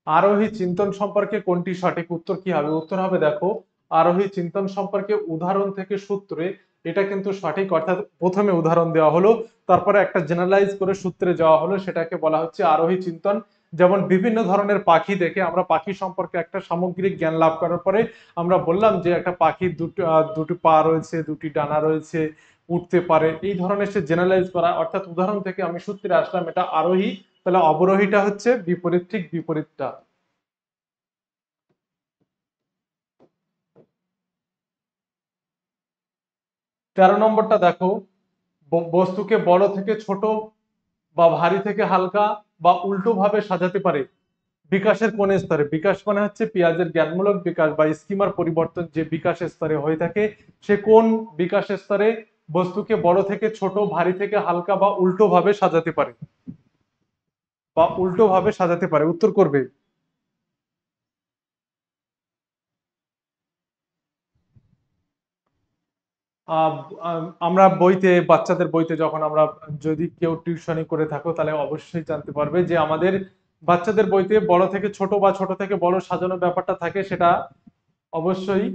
আরোহী চিন্তন সম্পর্কে কোনটি সঠিক, উত্তর কি হবে? উত্তর হবে দেখো আরোহী চিন্তন সম্পর্কে উদাহরণ থেকে সূত্রে, এটা কিন্তু সঠিক। অর্থাৎ প্রথমে উদাহরণ দেওয়া হলো, তারপরে একটা জেনারেলাইজ করে সূত্রে যাওয়া হলো, সেটাকে বলা হচ্ছে আরোহী চিন্তন। যেমন বিভিন্ন ধরনের পাখি দেখে আমরা পাখি সম্পর্কে একটা সামগ্রিক জ্ঞান লাভ করার পরে আমরা বললাম যে একটা পাখির দুটি পা রয়েছে, দুটি ডানা রয়েছে, উঠতে পারে, এই ধরনের সে জেনারেলাইজ করা, অর্থাৎ উদাহরণ থেকে আমি সূত্রে আসলাম, এটা আরোহী। তাহলে অবরোহীটা হচ্ছে বিপরীত, ঠিক বিপরীতটা। 13 নম্বরটা দেখো, বস্তুকে বড় থেকে ছোট বা ভারী থেকে হালকা বা উল্টো ভাবে সাজাতে পারে বিকাশের কোন স্তরে। বিকাশ মানে হচ্ছে পেঁয়াজের জ্ঞানমূলক বিকাশ বা স্কিমার পরিবর্তন যে বিকাশ স্তরে হয়ে থাকে, সে কোন বিকাশ স্তরে বস্তুকে বড় থেকে ছোট, ভারী থেকে হালকা বা উল্টো ভাবে সাজাতে পারে, বা উল্টো ভাবে সাজাতে পারে, উত্তর করবে। আহ, আমরা বইতে, বাচ্চাদের বইতে যখন আমরা, যদি কেউ টিউশনি করে থাকো তাহলে অবশ্যই জানতে পারবে যে আমাদের বাচ্চাদের বইতে বড় থেকে ছোট বা ছোট থেকে বড় সাজানোর ব্যাপারটা থাকে, সেটা অবশ্যই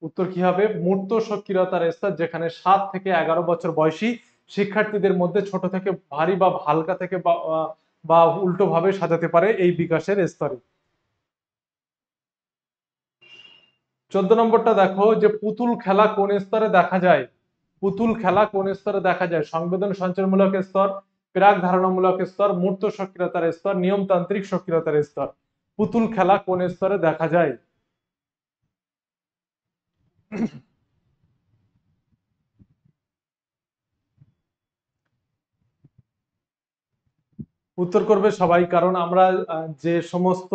উত্তর কি হবে? মূর্ত সক্রিয়তার স্তর, যেখানে 7 থেকে 11 বছর বয়সী শিক্ষার্থীদের মধ্যে ছোট থেকে ভারী বা হালকা থেকে বা উল্টো ভাবে সাজাতে পারে এই বিকাশের স্তরে। 14 নম্বরটা দেখো যে পুতুল খেলা কোন স্তরে দেখা যায়। পুতুল খেলা কোন স্তরে দেখা যায়? সংবেদন সঞ্চারমূলক স্তর, প্রাক ধারণামূলক স্তর, মূর্ত সক্রিয়তার স্তর, নিয়মতান্ত্রিক সক্রিয়তার স্তর। পুতুল খেলা কোন স্তরে দেখা যায়? উত্তর করবে সবাই, কারণ আমরা যে সমস্ত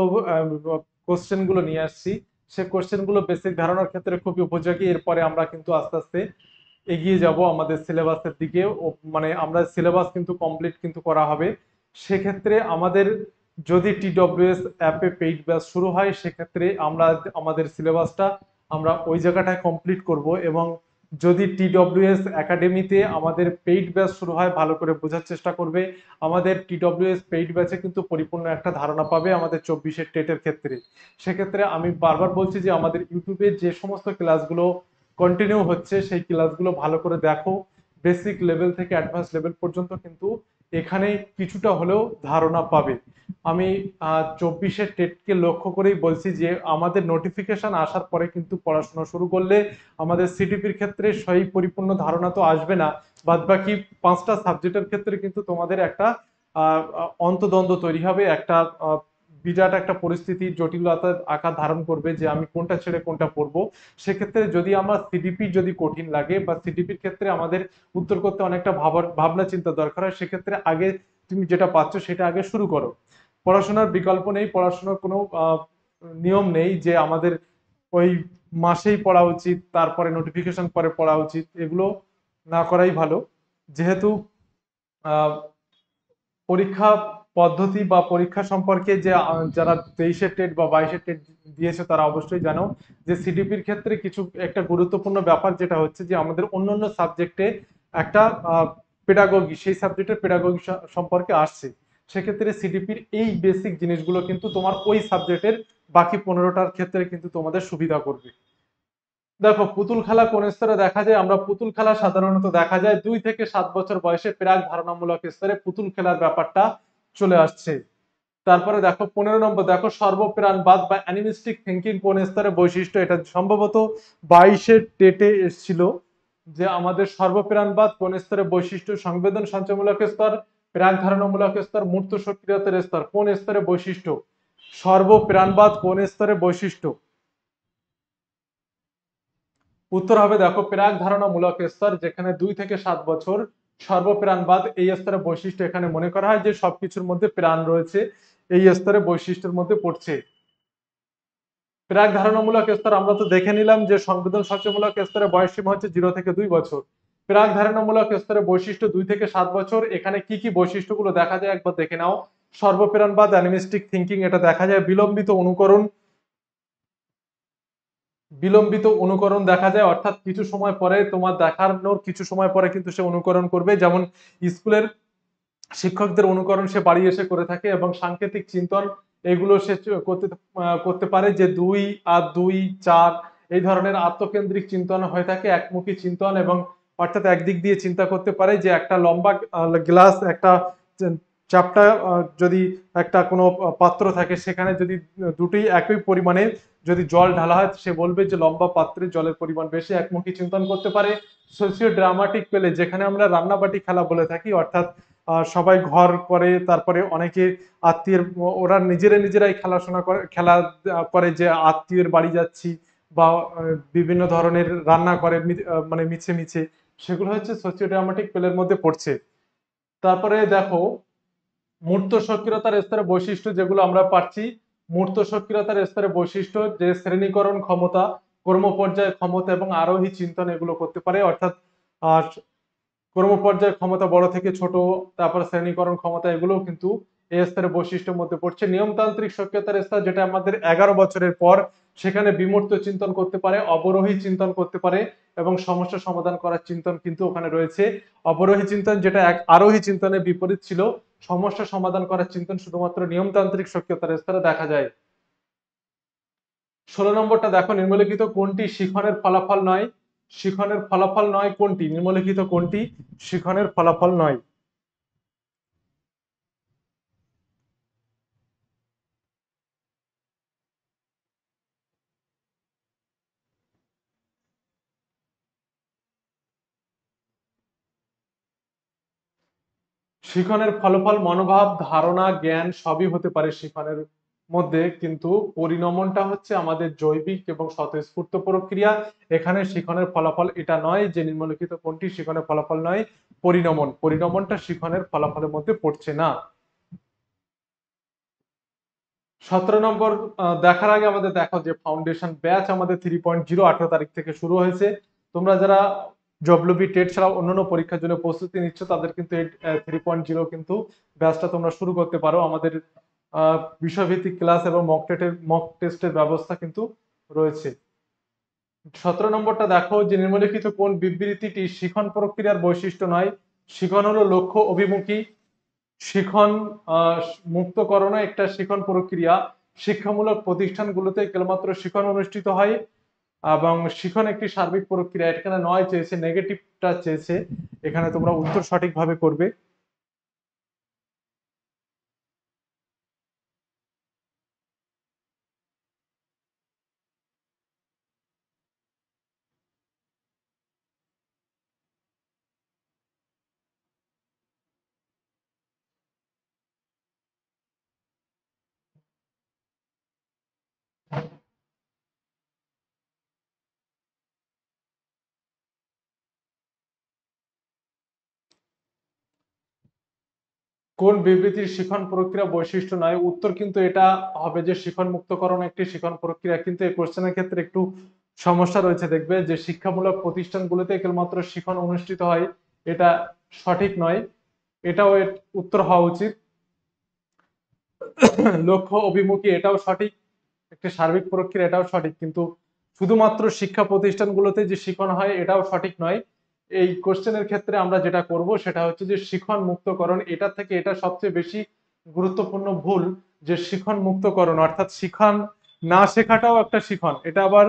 কোশ্চেন গুলো নিয়ে আসছি, সে কোশ্চেন গুলো বেসিক ধারণার ক্ষেত্রে খুবই উপযোগী। এরপরে আমরা কিন্তু আস্তে আস্তে এগিয়ে যাব আমাদের সিলেবাসের দিকে। মানে আমরা সিলেবাস কিন্তু কমপ্লিট কিন্তু করা হবে। সেক্ষেত্রে আমাদের যদি টিডব্লিউএস অ্যাপে পেইড ব্যাচ শুরু হয়, সেক্ষেত্রে আমরা আমাদের সিলেবাসটা আমরা ওই জায়গাটায় কমপ্লিট করব। এবং যদি টিডব্লিউএস একাডেমিতে আমাদের পেইড ব্যাচ শুরু হয়, ভালো করে বোঝার চেষ্টা করবে। আমাদের টিডব্লিউএস পেইড ব্যাচে কিন্তু পরিপূর্ণ একটা ধারণা পাবে আমাদের 24-এর টেটের ক্ষেত্রে। সেক্ষেত্রে আমি বারবার বলছি যে আমাদের ইউটিউবে যে সমস্ত ক্লাসগুলো কন্টিনিউ হচ্ছে, সেই ক্লাসগুলো ভালো করে দেখো। বেসিক লেভেল থেকে অ্যাডভান্স লেভেল পর্যন্ত কিন্তু এখানে কিছুটা হলেও ধারণা পাবে। আমি 24-এর টেটকে লক্ষ্য করেই বলছি যে আমাদের নোটিফিকেশন আসার পরে কিন্তু পড়াশোনা শুরু করলে আমাদের সিটিপির ক্ষেত্রে সেই পরিপূর্ণ ধারণা তো আসবে না, বাদ বাকি 5টা সাবজেক্টের ক্ষেত্রে কিন্তু তোমাদের একটা অন্তদ্বন্দ্ব তৈরি হবে, একটা বিরাট একটা পরিস্থিতি জটিলতার আকার ধারণ করবে যে আমি কোনটা ছেড়ে কোনটা পড়বো। সেক্ষেত্রে যদি আমার সিডিপি যদি কঠিন লাগে বা সিডিপির ক্ষেত্রে আমাদের উত্তর করতে অনেকটা ভাবনা চিন্তা দরকার হয়, সেক্ষেত্রে আগে তুমি যেটা পাচ্ছ সেটা আগে শুরু করো। পড়াশোনার বিকল্প নেই, পড়াশোনার কোনো নিয়ম নেই যে আমাদের ওই মাসেই পড়া উচিত, তারপরে নোটিফিকেশন পরে পড়া উচিত, এগুলো না করাই ভালো। যেহেতু আহ, পরীক্ষা পদ্ধতি বা পরীক্ষা সম্পর্কে যে যারা 23-এর টেট বা 22-এর টেট দিয়েছে তারা অবশ্যই জানো যে সিডিপির ক্ষেত্রে কিছু একটা গুরুত্বপূর্ণ ব্যাপার যেটা হচ্ছে যে আমাদের অন্যান্য সাবজেক্টে একটা পেডাগগি, সেই সাবজেক্টের পেডাগগি সম্পর্কে আসছে। সেক্ষেত্রে সিডিপির এই বেসিক জিনিসগুলো কিন্তু তোমার ওই সাবজেক্টের বাকি 15টার ক্ষেত্রে কিন্তু তোমাদের সুবিধা করবে। দেখো পুতুল খেলা কোন স্তরে দেখা যায়। আমরা পুতুল খেলা সাধারণত দেখা যায় 2 থেকে 7 বছর বয়সে প্রাক ধারণামূলক স্তরে পুতুল খেলার ব্যাপারটা চলে আসছে। তারপরে দেখো 15 নম্বর, দেখো সর্বপ্রাণবাদ বা অ্যানিমিস্টিক থিঙ্কিং কোন স্তরে বৈশিষ্ট্য। এটা সম্ভবত 22-এর টেটে এসেছিল যে আমাদের সর্বপ্রাণবাদ কোন স্তরে বৈশিষ্ট্য। সংবেদন সঞ্চয়মূলক স্তর, প্রাক ধারণামূলক স্তর, মূর্ত সক্রিয়তার স্তর, কোন স্তরে বৈশিষ্ট্য? সর্বপ্রাণবাদ কোন স্তরে বৈশিষ্ট্য? উত্তর হবে দেখো প্রাক ধারণামূলক স্তর, যেখানে 2 থেকে 7 বছর সর্বপ্রাণবাদ এই স্তরে বৈশিষ্ট্য। এখানে মনে করা হয় যে সবকিছুর মধ্যে প্রাণ রয়েছে, এই স্তরে বৈশিষ্ট্যের মধ্যে পড়ছে। প্রাক ধারণামূলক স্তর আমরা তো দেখে নিলাম যে সংবেদন সচেতনমূলক স্তরে বয়স সীমা হচ্ছে 0 থেকে 2 বছর। প্রাক ধারণামূলক স্তরে বৈশিষ্ট্য 2 থেকে 7 বছর। এখানে কি কি বৈশিষ্ট্যগুলো দেখা যায় একবার দেখে নাও। সর্বপ্রেরণবাদ, অ্যানিমিস্টিক থিঙ্কিং, এটা দেখা যায়। বিলম্বিত অনুকরণ দেখা যায়, অর্থাৎ কিছু সময় পরে তোমার দেখানোর কিছু সময় পরে কিন্তু সে অনুকরণ করবে, যেমন স্কুলের শিক্ষকদের অনুকরণ সে বাড়ি এসে করে থাকে। এবং সাংকেতিক চিন্তন, এগুলো সে করতে পারে যে 2 আর 2 4 এই ধরনের আত্মকেন্দ্রিক চিন্তন হয়ে থাকে, একমুখী চিন্তন। এবং অর্থাৎ একদিক দিয়ে চিন্তা করতে পারে যে একটা লম্বা গ্লাস, একটা চাপটা যদি একটা কোনো পাত্র থাকে, সেখানে যদি দুটোই একই পরিমাণে যদি জল ঢালা হয়, সে বলবে যে লম্বা পাত্রে জলের পরিমাণ বেশি। একমুখী চিন্তন করতে পারে। সোশিও ড্রামাটিক পেলে, যেখানে আমরা রান্নাবাটি খেলা বলে থাকি, অর্থাৎ সবাই ঘর করে, তারপরে অনেকে আত্মীয়ের, ওরা নিজেরাই খেলা করে যে আত্মীয়ের বাড়ি যাচ্ছি, বা বিভিন্ন ধরনের রান্না করে মানে মিছে মিছে, সেগুলো হচ্ছে সোশিও ড্রামাটিক পেলের মধ্যে পড়ছে। তারপরে দেখো মূর্ত সক্রিয়তার স্তরে বৈশিষ্ট্য যেগুলো আমরা পাচ্ছি। মূর্ত সক্রিয়তার স্তরে বৈশিষ্ট্য যে শ্রেণীকরণ ক্ষমতা, কর্মপর্যায় ক্ষমতা এবং আরোহী চিন্তন এগুলো করতে পারে। অর্থাৎ কর্মপর্যায় ক্ষমতা বড় থেকে ছোট, তারপর শ্রেণীকরণ ক্ষমতা, এগুলো কিন্তু এই স্তরে বৈশিষ্ট্যের মধ্যে পড়ছে। নিয়মতান্ত্রিক সক্রিয়তার স্তর, যেটা আমাদের 11 বছরের পর, সেখানে বিমূর্ত চিন্তন করতে পারে, অবরোহী চিন্তন করতে পারে, এবং সমস্যা সমাধান করার চিন্তন কিন্তু ওখানে রয়েছে। অবরোহী চিন্তন যেটা আরোহী চিন্তনের বিপরীত ছিল, সমস্যা সমাধান করার চিন্তন শুধুমাত্র নিয়মতান্ত্রিক সক্রিয়তার স্তরে দেখা যায়। 16 নম্বরটা দেখো, নিম্নলিখিত কোনটি শিখনের ফলাফল নয়? শিখনের ফলাফল নয় কোনটি? নিম্নলিখিত কোনটি শিখনের ফলাফল নয়? শিখনের ফলাফল মনোভাব, ধারণা, জ্ঞান সবই হতে পারে শিখনের মধ্যে, কিন্তু পরিণমনটা হচ্ছে আমাদের জৈবিক এবং স্বতঃস্ফূর্ত প্রক্রিয়া। এখানে শিখনের ফলাফল এটা নয় যে নিম্নলিখিত কোনটি শিখনের ফলাফল নয়। পরিণমনটা শিখনের ফলাফলের মধ্যে পড়ছে না। 17 নম্বর দেখার আগে আমাদের দেখো যে ফাউন্ডেশন ব্যাচ আমাদের 3.0 18 তারিখ থেকে শুরু হয়েছে। তোমরা যারা জবলবি টেট ছাড়াও অন্যান্য পরীক্ষার জন্য প্রস্তুতি নিচ্ছ, তাদের কিন্তু এই 3.0 কিন্তু ব্যাচটা তোমরা শুরু করতে পারো। আমাদের বিষয়ভিত্তিক ক্লাস এবং মক টেস্টের ব্যবস্থা কিন্তু রয়েছে। 17 নম্বরটা দেখো যে নিম্নলিখিত কোন বিবৃতিটি শিখন প্রক্রিয়ার বৈশিষ্ট্য নয়? শিখন হলো লক্ষ্য অভিমুখী। শিখন মুক্তকরণ একটা শিখন প্রক্রিয়া। শিক্ষামূলক প্রতিষ্ঠানগুলোতে কেবলমাত্র শিখন অনুষ্ঠিত হয়, এবং শিখন একটি সার্বিক প্রক্রিয়া। এখানে নয় চেয়েছে, নেগেটিভটা চেয়েছে। এখানে তোমরা উত্তর সঠিকভাবে করবে। কোন বিবৃতির শিখন প্রক্রিয়া বৈশিষ্ট্য নয়? উত্তর কিন্তু এটা হবে যে শিখন মুক্তকরণ একটি শিখন প্রক্রিয়া। কিন্তু এই কোশ্চেনের ক্ষেত্রে একটু সমস্যা রয়েছে, দেখবে যে শিক্ষামূলক প্রতিষ্ঠানগুলোতে কেবলমাত্র শিখন অনুষ্ঠিত হয়, এটা সঠিক নয়। এটাও উত্তর হওয়া উচিত লক্ষ্য অভিমুখী, এটাও সঠিক। একটি সার্বিক প্রক্রিয়া, এটাও সঠিক। কিন্তু শুধুমাত্র শিক্ষা প্রতিষ্ঠানগুলোতে যে শিখন হয়, এটাও সঠিক নয়। এই কোশ্চেনের ক্ষেত্রে আমরা যেটা করব সেটা হচ্ছে যে শিখন মুক্তকরণ, এটা থেকে এটা সবচেয়ে বেশি গুরুত্বপূর্ণ ভুল, যে শিখন মুক্তকরণ অর্থাৎ শিখন না শেখাটাও একটা শিখন। এটা আবার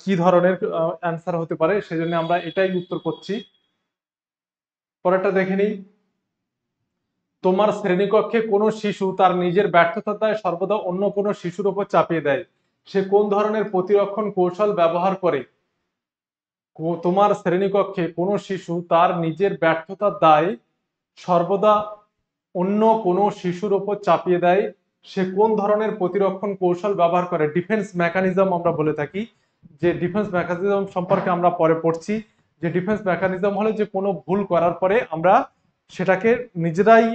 কি ধরনের অ্যান্সার হতে পারে, সেজন্য আমরা এটাই উত্তর করছি। পরেরটা দেখে নিই। তোমার শ্রেণীকক্ষে কোনো শিশু তার নিজের ব্যর্থতার দায় সর্বদা অন্য কোনো শিশুর উপর চাপিয়ে দেয়, সে কোন ধরনের প্রতিরক্ষণ কৌশল ব্যবহার করে? তোমার শ্রেণীকক্ষে কোনো শিশু তার নিজের ব্যর্থতার দায় সর্বদা অন্য কোনো শিশুর উপর চাপিয়ে দেয়, সে কোন ধরনের প্রতিরক্ষণ কৌশল ব্যবহার করে? ডিফেন্স মেকানিজম আমরা বলে থাকি। যে ডিফেন্স মেকানিজম সম্পর্কে আমরা পরে পড়ছি। যে ডিফেন্স মেকানিজম হলো যে কোনো ভুল করার পরে আমরা সেটাকে নিজেরাই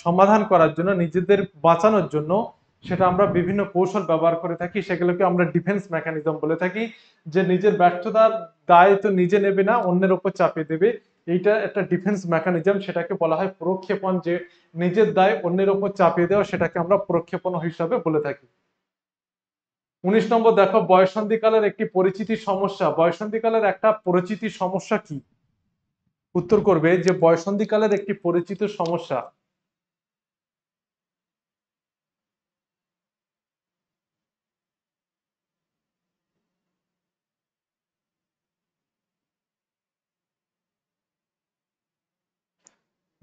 সমাধান করার জন্য, নিজেদের বাঁচানোর জন্য সেটা আমরা বিভিন্ন কৌশল ব্যবহার করে থাকি, সেগুলোকে আমরা ডিফেন্স মেকানিজম বলে থাকি। যে নিজের ব্যর্থতার দায় তো নিজে নেবে না, অন্যের উপর চাপিয়ে দেবে, এইটা একটা ডিফেন্স মেকানিজম, সেটাকে বলা হয় প্রক্ষেপণ, যে নিজের দায় অন্যের উপর চাপিয়ে দেওয়া, সেটাকে আমরা প্রক্ষেপণ হিসাবে বলে থাকি। 19 নম্বর দেখো, বয়ঃসন্ধিকালের একটি পরিচিতি সমস্যা। বয়ঃসন্ধিকালের একটা পরিচিতি সমস্যা কি? উত্তর করবে যে বয়ঃসন্ধিকালের একটি পরিচিত সমস্যা।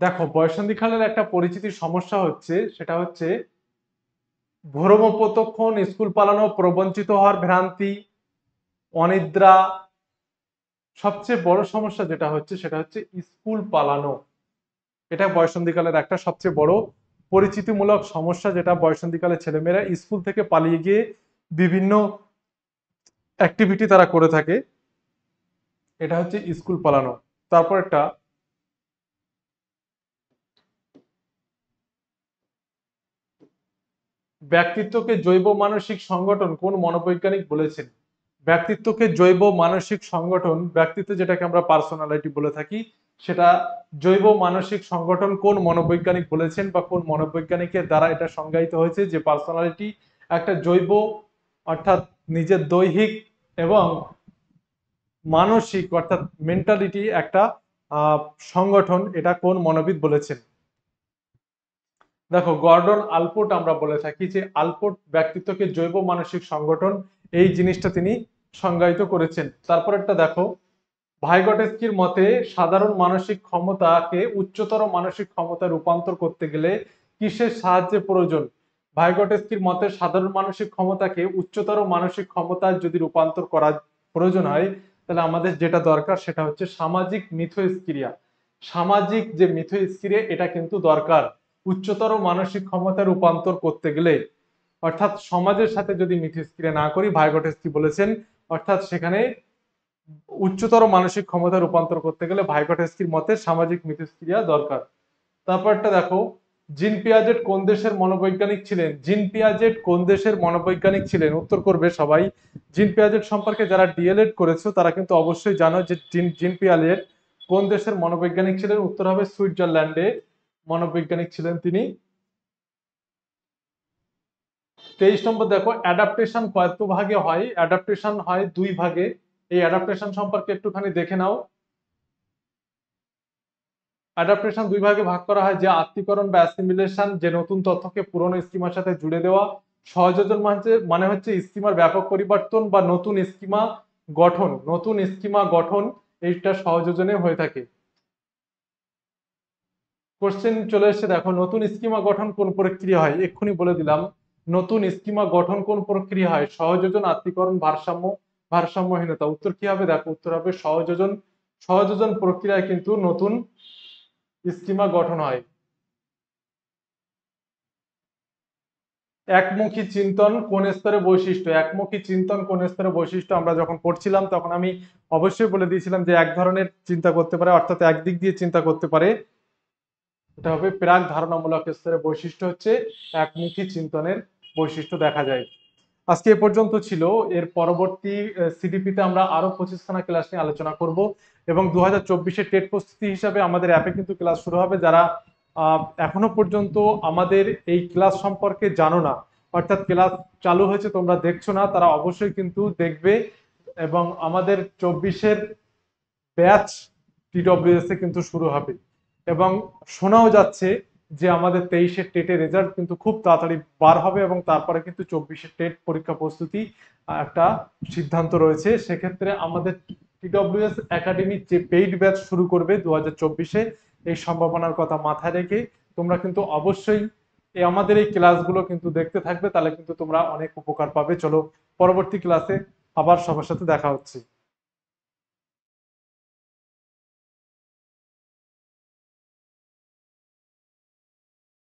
দেখো, বয়ঃসন্ধিকালের একটা পরিচিতি সমস্যা হচ্ছে, সেটা হচ্ছে ভ্রমপতক্ষণ, স্কুল পালানো, প্রবঞ্চিত হওয়ার ভ্রান্তি, অনিদ্রা। সবচেয়ে বড় সমস্যা যেটা হচ্ছে সেটা হচ্ছে স্কুল পালানো। এটা বয়ঃসন্ধিকালের একটা সবচেয়ে বড় পরিচিতিমূলক সমস্যা, যেটা বয়ঃসন্ধিকালে ছেলেমেয়েরা স্কুল থেকে পালিয়ে গিয়ে বিভিন্ন অ্যাক্টিভিটি তারা করে থাকে। এটা হচ্ছে স্কুল পালানো। তারপর একটা, ব্যক্তিত্বকে জৈব মানসিক সংগঠন কোন মনোবৈজ্ঞানিক বলেছেন? ব্যক্তিত্বকে জৈব মানসিক সংগঠন, ব্যক্তিত্ব যেটাকে আমরা পার্সোনালিটি বলে থাকি, সেটা জৈব মানসিক সংগঠন কোন মনোবৈজ্ঞানিক বলেছেন, বা কোন মনোবৈজ্ঞানিকের দ্বারা এটা সংজ্ঞায়িত হয়েছে যে পার্সোনালিটি একটা জৈব, অর্থাৎ নিজের দৈহিক এবং মানসিক অর্থাৎ মেন্টালিটি একটা সংগঠন, এটা কোন মনোবিদ বলেছেন? দেখো, গর্ডন আলপোর্ট আমরা বলে থাকি যে আলপোর্ট ব্যক্তিত্বকে জৈব মানসিক সংগঠন, এই জিনিসটা তিনি সংজ্ঞায়িত করেছেন। তারপর একটা দেখো, ভাইগটেস্কির মতে সাধারণ মানসিক ক্ষমতাকে উচ্চতর মানসিক ক্ষমতা রূপান্তর করতে গেলে কিসের সাহায্যের প্রয়োজন? ভাইগটেস্কির মতে সাধারণ মানসিক ক্ষমতাকে উচ্চতর মানসিক ক্ষমতায় যদি রূপান্তর করা প্রয়োজন হয়, তাহলে আমাদের যেটা দরকার সেটা হচ্ছে সামাজিক মিথস্ক্রিয়া। সামাজিক যে মিথস্ক্রিয়া, এটা কিন্তু দরকার উচ্চতর মানসিক ক্ষমতা রূপান্তর করতে গেলে। অর্থাৎ সমাজের সাথে যদি মিথস্ক্রিয়া না করি, ভাইগটেস্কি বলেছেন, অর্থাৎ সেখানে উচ্চতর মানসিক ক্ষমতা রূপান্তর করতে গেলে ভাইগটেস্কির মতে সামাজিক মিথস্ক্রিয়া দরকার। তারপরটা দেখো, জিন পিয়াজেট কোন দেশের মনোবৈজ্ঞানিক ছিলেন? জিন পিয়াজেট কোন দেশের মনোবৈজ্ঞানিক ছিলেন? উত্তর করবে সবাই। জিন পিয়াজেট সম্পর্কে যারা ডিএলএড করেছো তারা কিন্তু অবশ্যই জানো যে জিন পিয়াজেট কোন দেশের মনোবৈজ্ঞানিক ছিলেন। উত্তর হবে সুইজারল্যান্ডে মনোবৈজ্ঞানিক ছিলেন তিনি। 23 নম্বর দেখো, অ্যাডাপ্টেশন কত ভাগে হয়? অ্যাডাপ্টেশন হয় 2 ভাগে। এই অ্যাডাপ্টেশন সম্পর্কে একটুখানি দেখে নাও। অ্যাডাপ্টেশন 2 ভাগে ভাগ করা হয়, যে আত্মীকরণ বা অ্যাসিমিলেশন, যে নতুন তথ্যকে পুরনো স্কিমার সাথে জুড়ে দেওয়া। সহযোজন মানে হচ্ছে স্কিমার ব্যাপক পরিবর্তন বা নতুন স্কিমা গঠন। নতুন স্কিমা গঠন, এইটা সহযোজনে হয়ে থাকে। কোশ্চেন চলে এসেছে, দেখো নতুন স্কিমা গঠন কোন প্রক্রিয়া হয়? এক্ষুনি বলে দিলাম, নতুন স্কিমা গঠন কোন প্রক্রিয়া হয়? সহযোজন, আত্মীকরণ, ভারসাম্য, ভারসাম্যহীনতা। উত্তর কি হবে? দেখো, উত্তর হবে সহযোজন। সহযোজন প্রক্রিয়ায় কিন্তু নতুন স্কিমা গঠন হয়। একমুখী চিন্তন কোন স্তরে বৈশিষ্ট্য? একমুখী চিন্তন কোন স্তরে বৈশিষ্ট্য? আমরা যখন পড়ছিলাম তখন আমি অবশ্যই বলে দিয়েছিলাম যে এক ধরনের চিন্তা করতে পারে, অর্থাৎ একদিক দিয়ে চিন্তা করতে পারে। এটা হবে প্রাক ধারণামূলক স্তরে বৈশিষ্ট্য হচ্ছে একমুখী চিন্তনের বৈশিষ্ট্য দেখা যায়। আজকে এ পর্যন্ত ছিল। এর পরবর্তী সিডিপিতে আমরা আরো 25খানা ক্লাস নিয়ে আলোচনা করব, এবং 2024-এর টেট প্রস্তুতি হিসাবে আমাদের অ্যাপে কিন্তু ক্লাস শুরু হবে। যারা এখনো পর্যন্ত আমাদের এই ক্লাস সম্পর্কে জানো না, অর্থাৎ ক্লাস চালু হয়েছে তোমরা দেখছো না, তারা অবশ্যই কিন্তু দেখবে। এবং আমাদের 24-এর ব্যাচ টিডব্লিউএস এ কিন্তু শুরু হবে, এবং শোনাও যাচ্ছে যে আমাদের 23-এর টেটের রেজাল্ট কিন্তু খুব তাড়াতাড়ি বার হবে, এবং তারপরে কিন্তু 24-এর টেট পরীক্ষা প্রস্তুতি একটা সিদ্ধান্ত রয়েছে। সেক্ষেত্রে আমাদের টিডব্লিউএস একাডেমি যে পেইড ব্যাচ শুরু করবে 2024-এ, এই সম্ভাবনার কথা মাথায় রেখে তোমরা কিন্তু অবশ্যই আমাদের এই ক্লাসগুলো কিন্তু দেখতে থাকবে, তাহলে কিন্তু তোমরা অনেক উপকার পাবে। চলো, পরবর্তী ক্লাসে আবার সবার সাথে দেখা হচ্ছে।